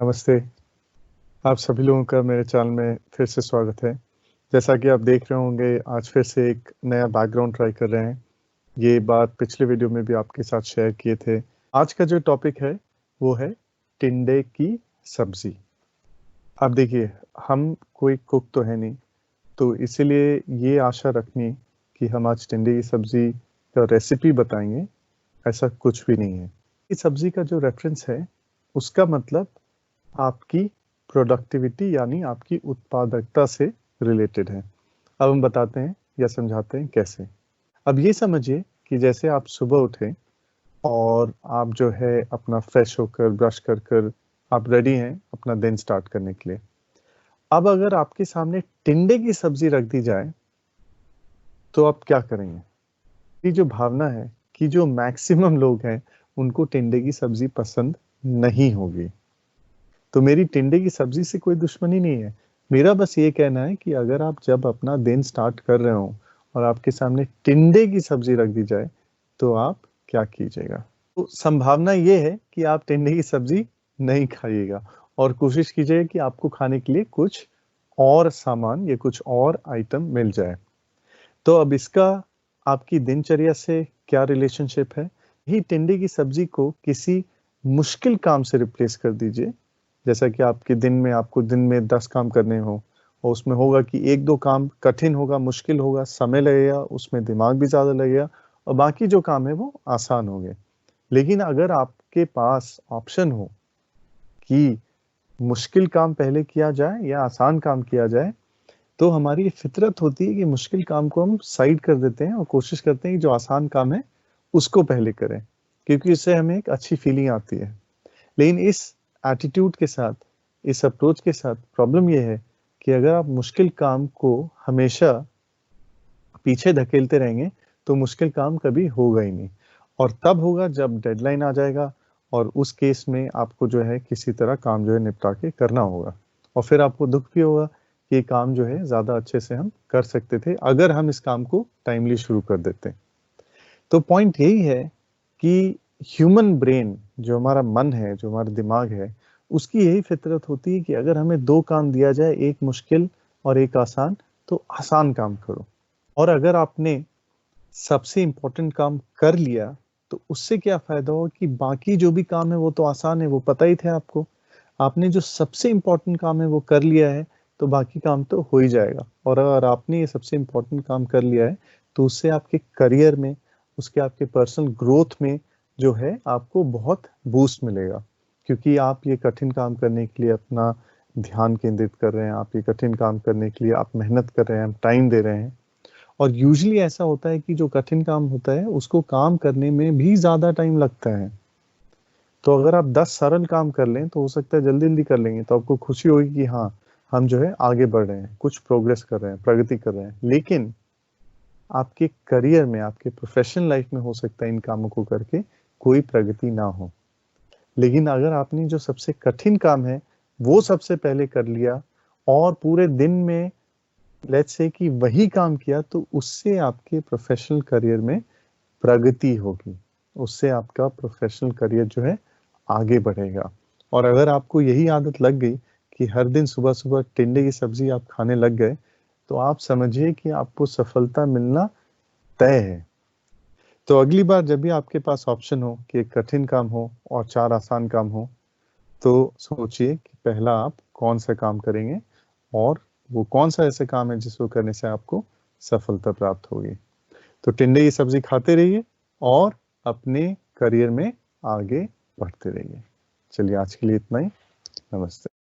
नमस्ते। आप सभी लोगों का मेरे चैनल में फिर से स्वागत है। जैसा कि आप देख रहे होंगे, आज फिर से एक नया बैकग्राउंड ट्राई कर रहे हैं। ये बात पिछले वीडियो में भी आपके साथ शेयर किए थे। आज का जो टॉपिक है वो है टिंडे की सब्जी। अब देखिए, हम कोई कुक तो है नहीं, तो इसीलिए ये आशा रखनी कि हम आज टिंडे की सब्जी का रेसिपी बताएंगे, ऐसा कुछ भी नहीं है। इस सब्जी का जो रेफरेंस है उसका मतलब आपकी प्रोडक्टिविटी यानी आपकी उत्पादकता से रिलेटेड है। अब हम बताते हैं या समझाते हैं कैसे। अब ये समझिए कि जैसे आप सुबह उठे और आप जो है अपना फ्रेश होकर ब्रश कर कर आप रेडी हैं अपना दिन स्टार्ट करने के लिए। अब अगर आपके सामने टिंडे की सब्जी रख दी जाए तो आप क्या करेंगे? ये जो भावना है कि जो मैक्सिमम लोग हैं उनको टिंडे की सब्जी पसंद नहीं होगी। तो मेरी टिंडे की सब्जी से कोई दुश्मनी नहीं है। मेरा बस ये कहना है कि अगर आप जब अपना दिन स्टार्ट कर रहे हो और आपके सामने टिंडे की सब्जी रख दी जाए, तो आप क्या कीजिएगा? तो संभावना ये है कि आप टिंडे की सब्जी नहीं खाइएगा और कोशिश कीजिएगा कि आपको खाने के लिए कुछ और सामान या कुछ और आइटम मिल जाए। तो अब इसका आपकी दिनचर्या से क्या रिलेशनशिप है? ही टिंडे की सब्जी को किसी मुश्किल काम से रिप्लेस कर दीजिए। जैसा कि आपके दिन में आपको दिन में 10 काम करने हो और उसमें होगा कि 1-2 काम कठिन होगा, मुश्किल होगा, समय लगेगा, उसमें दिमाग भी ज़्यादा लगेगा और बाकी जो काम है वो आसान होंगे। लेकिन अगर आपके पास ऑप्शन हो कि मुश्किल काम पहले किया जाए या आसान काम किया जाए, तो हमारी फितरत होती है कि मुश्किल काम को हम साइड कर देते हैं और कोशिश करते हैं कि जो आसान काम है, उसको पहले करें, क्योंकि इससे हमें एक अच्छी फीलिंग आती है। लेकिन इस एटीट्यूड के साथ, इस अप्रोच के साथ प्रॉब्लम ये है कि अगर आप मुश्किल काम को हमेशा पीछे धकेलते रहेंगे, तो मुश्किल काम कभी होगा ही नहीं और तब होगा जब डेडलाइन आ जाएगा और उस केस में आपको जो है किसी तरह काम जो है निपटा के करना होगा और फिर आपको दुःख भी होगा कि ये काम जो है ज़्यादा अच्छे से हम कर सकते थे, अगर हम इस काम को टाइमली शुरू कर देते। तो पॉइंट यही है कि ह्यूमन ब्रेन जो हमारा मन है, जो हमारा दिमाग है, उसकी यही फितरत होती है कि अगर हमें 2 काम दिया जाए, एक मुश्किल और एक आसान, तो आसान काम करो। और अगर आपने सबसे इम्पोर्टेंट काम कर लिया, तो उससे क्या फ़ायदा होगा कि बाकी जो भी काम है वो तो आसान है, वो पता ही थे आपको। आपने जो सबसे इम्पोर्टेंट काम है वो कर लिया है, तो बाकी काम तो हो ही जाएगा और अगर आपने ये सबसे इम्पोर्टेंट काम कर लिया है, तो उससे आपके करियर में, उसके आपके पर्सनल ग्रोथ में जो है आपको बहुत बूस्ट मिलेगा। क्योंकि आप ये कठिन काम करने के लिए अपना ध्यान केंद्रित कर रहे हैं, आप ये कठिन काम करने के लिए आप मेहनत कर रहे हैं, टाइम दे रहे हैं और यूजुअली ऐसा होता है कि जो कठिन काम होता है, उसको काम करने में भी ज़्यादा टाइम लगता है। तो अगर आप 10 सरल काम कर लें, तो हो सकता है जल्दी-जल्दी कर लेंगे, तो आपको खुशी होगी कि हाँ, हम जो है आगे बढ़ रहे हैं, कुछ प्रोग्रेस कर रहे हैं, प्रगति कर रहे हैं। लेकिन आपके करियर में, आपके प्रोफ़ेशनल लाइफ़ में हो सकता है इन कामों को करके कोई प्रगति ना हो। लेकिन अगर आपने जो सबसे कठिन काम है, वो सबसे पहले कर लिया और पूरे दिन में लेट्स से कि वही काम किया, तो उससे आपके प्रोफ़ेशनल करियर में प्रगति होगी। उससे आपका प्रोफ़ेशनल करियर जो है आगे बढ़ेगा और अगर आपको यही आदत लग गई कि हर दिन सुबह-सुबह टिंडे की सब्ज़ी आप खाने लग गए, तो आप समझिए कि आपको सफलता मिलना तय है। तो अगली बार जब भी आपके पास ऑप्शन हो कि एक कठिन काम हो और 4 आसान काम हो, तो सोचिए कि पहला आप कौन-सा काम करेंगे और वो कौन-सा ऐसा काम है जिसको करने से आपको सफलता प्राप्त होगी। तो टिंडे की सब्ज़ी खाते रहिए और अपने करियर में आगे बढ़ते रहिए। चलिए आज के लिए इतना ही। नमस्ते।